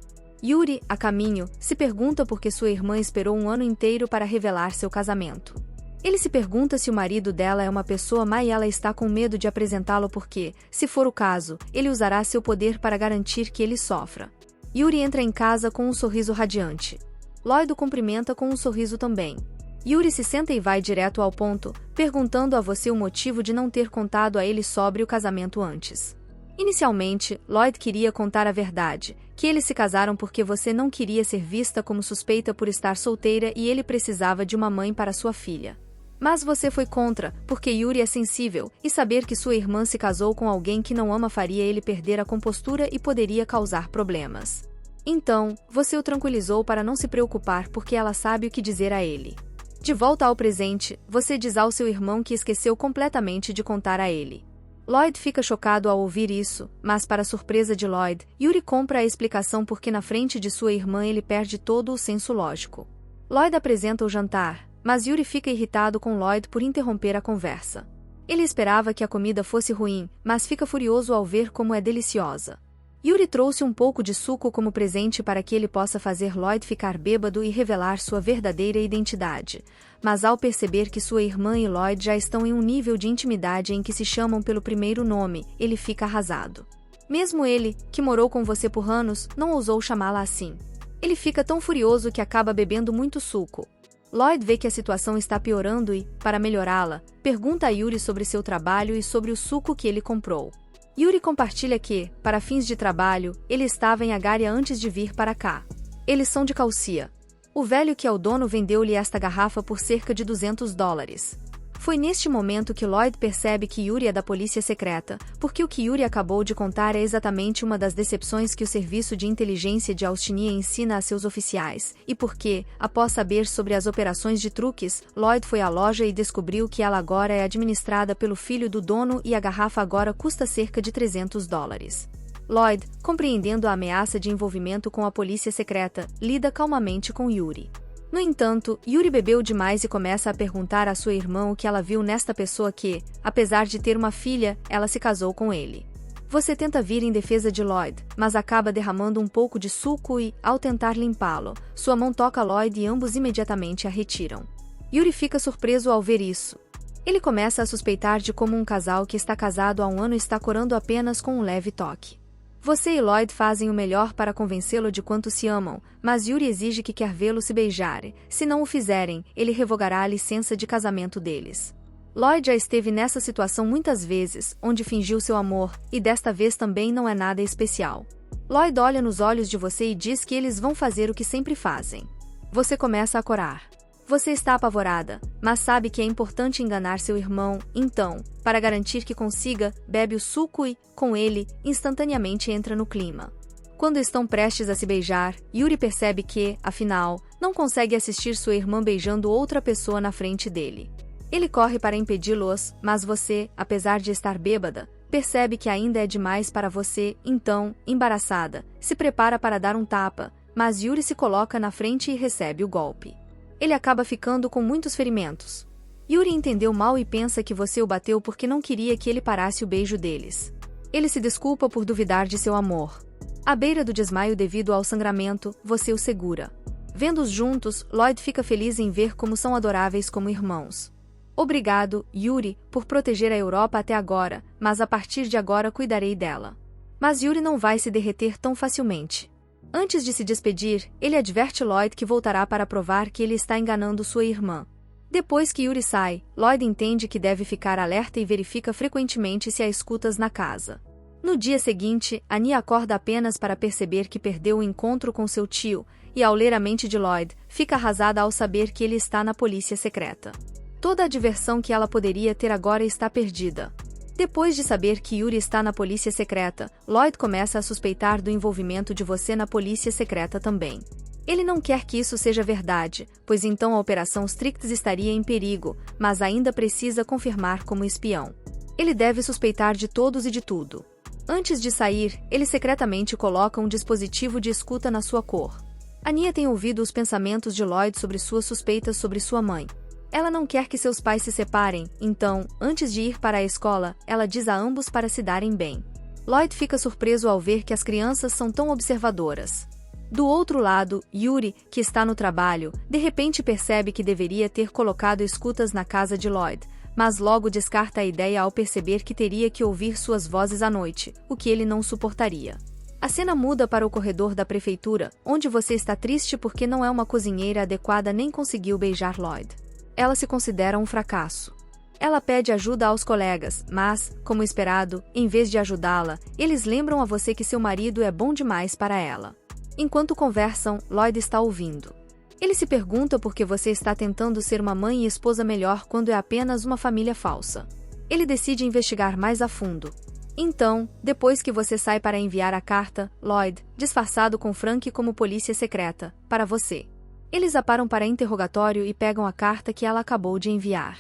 Yuri, a caminho, se pergunta por que sua irmã esperou um ano inteiro para revelar seu casamento. Ele se pergunta se o marido dela é uma pessoa má e ela está com medo de apresentá-lo porque, se for o caso, ele usará seu poder para garantir que ele sofra. Yuri entra em casa com um sorriso radiante. Lloyd o cumprimenta com um sorriso também. Yuri se senta e vai direto ao ponto, perguntando a você o motivo de não ter contado a ele sobre o casamento antes. Inicialmente, Lloyd queria contar a verdade, que eles se casaram porque você não queria ser vista como suspeita por estar solteira e ele precisava de uma mãe para sua filha. Mas você foi contra, porque Yuri é sensível, e saber que sua irmã se casou com alguém que não ama faria ele perder a compostura e poderia causar problemas. Então, você o tranquilizou para não se preocupar porque ela sabe o que dizer a ele. De volta ao presente, você diz ao seu irmão que esqueceu completamente de contar a ele. Lloyd fica chocado ao ouvir isso, mas para surpresa de Lloyd, Yuri compra a explicação porque na frente de sua irmã ele perde todo o senso lógico. Lloyd apresenta o jantar, mas Yuri fica irritado com Lloyd por interromper a conversa. Ele esperava que a comida fosse ruim, mas fica furioso ao ver como é deliciosa. Yuri trouxe um pouco de suco como presente para que ele possa fazer Lloyd ficar bêbado e revelar sua verdadeira identidade. Mas ao perceber que sua irmã e Lloyd já estão em um nível de intimidade em que se chamam pelo primeiro nome, ele fica arrasado. Mesmo ele, que morou com você por anos, não ousou chamá-la assim. Ele fica tão furioso que acaba bebendo muito suco. Lloyd vê que a situação está piorando e, para melhorá-la, pergunta a Yuri sobre seu trabalho e sobre o suco que ele comprou. Yuri compartilha que, para fins de trabalho, ele estava em Agária antes de vir para cá. Eles são de Calcia. O velho que é o dono vendeu-lhe esta garrafa por cerca de $200. Foi neste momento que Lloyd percebe que Yuri é da polícia secreta, porque o que Yuri acabou de contar é exatamente uma das decepções que o serviço de inteligência de Austinia ensina a seus oficiais, e porque, após saber sobre as operações de truques, Lloyd foi à loja e descobriu que ela agora é administrada pelo filho do dono e a garrafa agora custa cerca de $300. Lloyd, compreendendo a ameaça de envolvimento com a polícia secreta, lida calmamente com Yuri. No entanto, Yuri bebeu demais e começa a perguntar à sua irmã o que ela viu nesta pessoa que, apesar de ter uma filha, ela se casou com ele. Você tenta vir em defesa de Lloyd, mas acaba derramando um pouco de suco e, ao tentar limpá-lo, sua mão toca Lloyd e ambos imediatamente a retiram. Yuri fica surpreso ao ver isso. Ele começa a suspeitar de como um casal que está casado há um ano está corando apenas com um leve toque. Você e Lloyd fazem o melhor para convencê-lo de quanto se amam, mas Yuri exige que quer vê-lo se beijar. Se não o fizerem, ele revogará a licença de casamento deles. Lloyd já esteve nessa situação muitas vezes, onde fingiu seu amor, e desta vez também não é nada especial. Lloyd olha nos olhos de você e diz que eles vão fazer o que sempre fazem. Você começa a corar. Você está apavorada, mas sabe que é importante enganar seu irmão, então, para garantir que consiga, bebe o suco e, com ele, instantaneamente entra no clima. Quando estão prestes a se beijar, Yuri percebe que, afinal, não consegue assistir sua irmã beijando outra pessoa na frente dele. Ele corre para impedi-los, mas você, apesar de estar bêbada, percebe que ainda é demais para você, então, embaraçada, se prepara para dar um tapa, mas Yuri se coloca na frente e recebe o golpe. Ele acaba ficando com muitos ferimentos. Yuri entendeu mal e pensa que você o bateu porque não queria que ele parasse o beijo deles. Ele se desculpa por duvidar de seu amor. À beira do desmaio devido ao sangramento, você o segura. Vendo-os juntos, Lloyd fica feliz em ver como são adoráveis como irmãos. Obrigado, Yuri, por proteger a Europa até agora, mas a partir de agora cuidarei dela. Mas Yuri não vai se derreter tão facilmente. Antes de se despedir, ele adverte Lloyd que voltará para provar que ele está enganando sua irmã. Depois que Yuri sai, Lloyd entende que deve ficar alerta e verifica frequentemente se há escutas na casa. No dia seguinte, Anya acorda apenas para perceber que perdeu o encontro com seu tio, e ao ler a mente de Lloyd, fica arrasada ao saber que ele está na polícia secreta. Toda a diversão que ela poderia ter agora está perdida. Depois de saber que Yuri está na polícia secreta, Lloyd começa a suspeitar do envolvimento de você na polícia secreta também. Ele não quer que isso seja verdade, pois então a Operação Stricts estaria em perigo, mas ainda precisa confirmar como espião. Ele deve suspeitar de todos e de tudo. Antes de sair, ele secretamente coloca um dispositivo de escuta na sua cor. Anya tem ouvido os pensamentos de Lloyd sobre suas suspeitas sobre sua mãe. Ela não quer que seus pais se separem, então, antes de ir para a escola, ela diz a ambos para se darem bem. Lloyd fica surpreso ao ver que as crianças são tão observadoras. Do outro lado, Yuri, que está no trabalho, de repente percebe que deveria ter colocado escutas na casa de Lloyd, mas logo descarta a ideia ao perceber que teria que ouvir suas vozes à noite, o que ele não suportaria. A cena muda para o corredor da prefeitura, onde você está triste porque não é uma cozinheira adequada nem conseguiu beijar Lloyd. Ela se considera um fracasso. Ela pede ajuda aos colegas, mas, como esperado, em vez de ajudá-la, eles lembram a você que seu marido é bom demais para ela. Enquanto conversam, Lloyd está ouvindo. Ele se pergunta por que você está tentando ser uma mãe e esposa melhor quando é apenas uma família falsa. Ele decide investigar mais a fundo. Então, depois que você sai para enviar a carta, Lloyd, disfarçado com Frank como polícia secreta, para você. Eles a param para interrogatório e pegam a carta que ela acabou de enviar.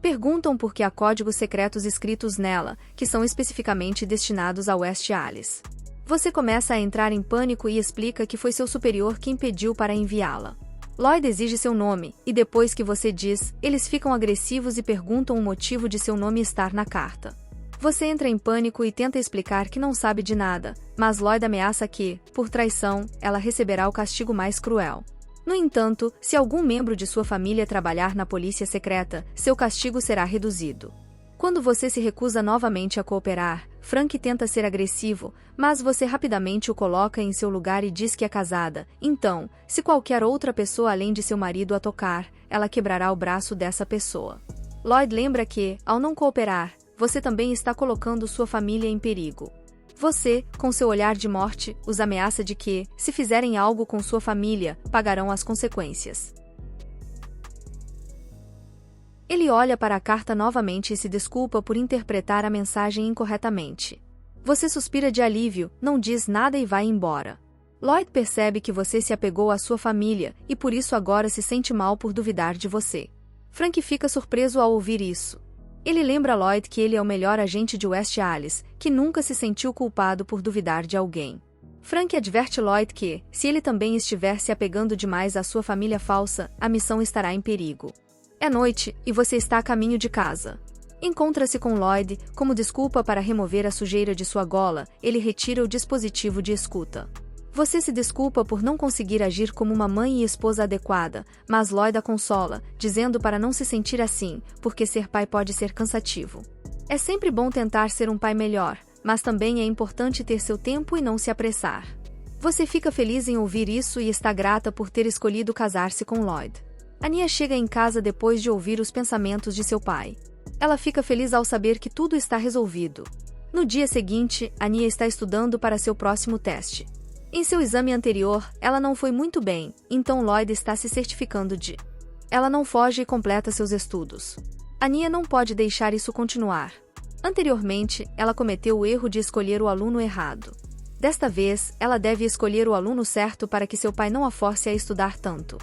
Perguntam por que há códigos secretos escritos nela, que são especificamente destinados a West Alice. Você começa a entrar em pânico e explica que foi seu superior quem pediu para enviá-la. Lloyd exige seu nome, e depois que você diz, eles ficam agressivos e perguntam o motivo de seu nome estar na carta. Você entra em pânico e tenta explicar que não sabe de nada, mas Lloyd ameaça que, por traição, ela receberá o castigo mais cruel. No entanto, se algum membro de sua família trabalhar na polícia secreta, seu castigo será reduzido. Quando você se recusa novamente a cooperar, Frank tenta ser agressivo, mas você rapidamente o coloca em seu lugar e diz que é casada. Então, se qualquer outra pessoa além de seu marido a tocar, ela quebrará o braço dessa pessoa. Lloyd lembra que, ao não cooperar, você também está colocando sua família em perigo. Você, com seu olhar de morte, os ameaça de que, se fizerem algo com sua família, pagarão as consequências. Ele olha para a carta novamente e se desculpa por interpretar a mensagem incorretamente. Você suspira de alívio, não diz nada e vai embora. Lloyd percebe que você se apegou à sua família, e por isso agora se sente mal por duvidar de você. Frank fica surpreso ao ouvir isso. Ele lembra Lloyd que ele é o melhor agente de West Alice, que nunca se sentiu culpado por duvidar de alguém. Frank adverte Lloyd que, se ele também estiver se apegando demais à sua família falsa, a missão estará em perigo. É noite, e você está a caminho de casa. Encontra-se com Lloyd, como desculpa para remover a sujeira de sua gola, ele retira o dispositivo de escuta. Você se desculpa por não conseguir agir como uma mãe e esposa adequada, mas Lloyd a consola, dizendo para não se sentir assim, porque ser pai pode ser cansativo. É sempre bom tentar ser um pai melhor, mas também é importante ter seu tempo e não se apressar. Você fica feliz em ouvir isso e está grata por ter escolhido casar-se com Lloyd. Anya chega em casa depois de ouvir os pensamentos de seu pai. Ela fica feliz ao saber que tudo está resolvido. No dia seguinte, Anya está estudando para seu próximo teste. Em seu exame anterior, ela não foi muito bem, então Lloyd está se certificando de. Ela não foge e completa seus estudos. Anya não pode deixar isso continuar. Anteriormente, ela cometeu o erro de escolher o aluno errado. Desta vez, ela deve escolher o aluno certo para que seu pai não a force a estudar tanto.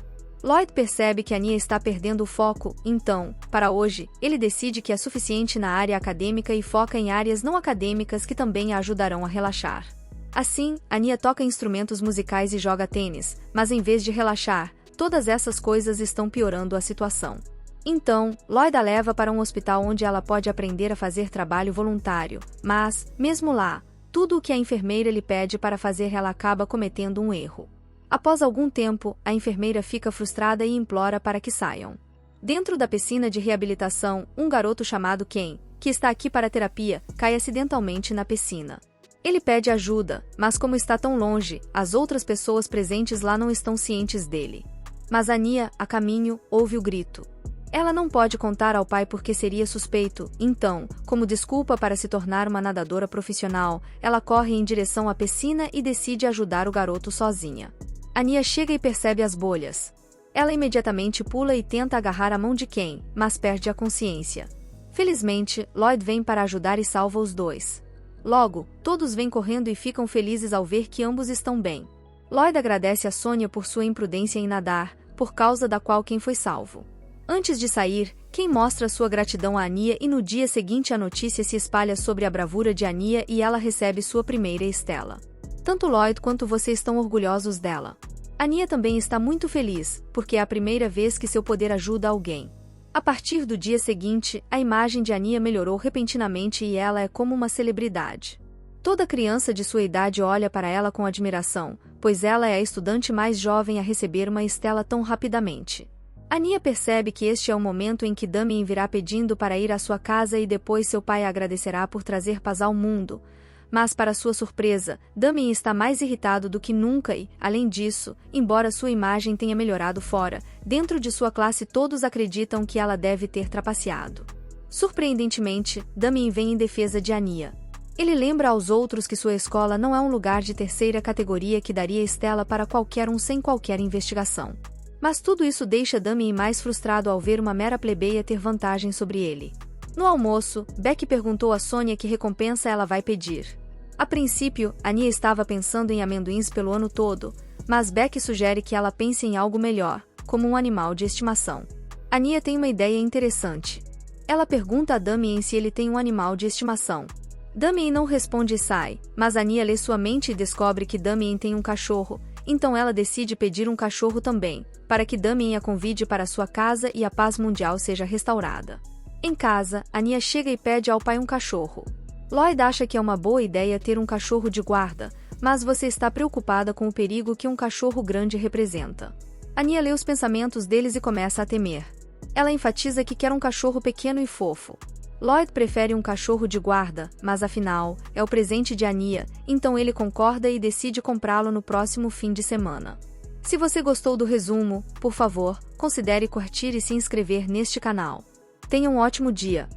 Lloyd percebe que Anya está perdendo o foco, então, para hoje, ele decide que é suficiente na área acadêmica e foca em áreas não acadêmicas que também a ajudarão a relaxar. Assim, Anya toca instrumentos musicais e joga tênis, mas em vez de relaxar, todas essas coisas estão piorando a situação. Então, Lloyd a leva para um hospital onde ela pode aprender a fazer trabalho voluntário, mas, mesmo lá, tudo o que a enfermeira lhe pede para fazer ela acaba cometendo um erro. Após algum tempo, a enfermeira fica frustrada e implora para que saiam. Dentro da piscina de reabilitação, um garoto chamado Ken, que está aqui para terapia, cai acidentalmente na piscina. Ele pede ajuda, mas como está tão longe, as outras pessoas presentes lá não estão cientes dele. Mas Anya, a caminho, ouve o grito. Ela não pode contar ao pai porque seria suspeito, então, como desculpa para se tornar uma nadadora profissional, ela corre em direção à piscina e decide ajudar o garoto sozinha. Anya chega e percebe as bolhas. Ela imediatamente pula e tenta agarrar a mão de Ken, mas perde a consciência. Felizmente, Lloyd vem para ajudar e salva os dois. Logo, todos vêm correndo e ficam felizes ao ver que ambos estão bem. Lloyd agradece a Sonia por sua imprudência em nadar, por causa da qual Ken foi salvo. Antes de sair, Ken mostra sua gratidão a Anya e no dia seguinte a notícia se espalha sobre a bravura de Anya e ela recebe sua primeira estela. Tanto Lloyd quanto você estão orgulhosos dela. Anya também está muito feliz, porque é a primeira vez que seu poder ajuda alguém. A partir do dia seguinte, a imagem de Anya melhorou repentinamente e ela é como uma celebridade. Toda criança de sua idade olha para ela com admiração, pois ela é a estudante mais jovem a receber uma estela tão rapidamente. Anya percebe que este é o momento em que Damien virá pedindo para ir à sua casa e depois seu pai a agradecerá por trazer paz ao mundo. Mas para sua surpresa, Damien está mais irritado do que nunca e, além disso, embora sua imagem tenha melhorado fora, dentro de sua classe todos acreditam que ela deve ter trapaceado. Surpreendentemente, Damien vem em defesa de Anya. Ele lembra aos outros que sua escola não é um lugar de terceira categoria que daria estela para qualquer um sem qualquer investigação. Mas tudo isso deixa Damien mais frustrado ao ver uma mera plebeia ter vantagem sobre ele. No almoço, Beck perguntou a Sonia que recompensa ela vai pedir. A princípio, Anya estava pensando em amendoins pelo ano todo, mas Beck sugere que ela pense em algo melhor, como um animal de estimação. Anya tem uma ideia interessante. Ela pergunta a Damien se ele tem um animal de estimação. Damien não responde e sai, mas Anya lê sua mente e descobre que Damien tem um cachorro, então ela decide pedir um cachorro também, para que Damien a convide para sua casa e a paz mundial seja restaurada. Em casa, Anya chega e pede ao pai um cachorro. Lloyd acha que é uma boa ideia ter um cachorro de guarda, mas você está preocupada com o perigo que um cachorro grande representa. Anya lê os pensamentos deles e começa a temer. Ela enfatiza que quer um cachorro pequeno e fofo. Lloyd prefere um cachorro de guarda, mas afinal, é o presente de Anya, então ele concorda e decide comprá-lo no próximo fim de semana. Se você gostou do resumo, por favor, considere curtir e se inscrever neste canal. Tenha um ótimo dia!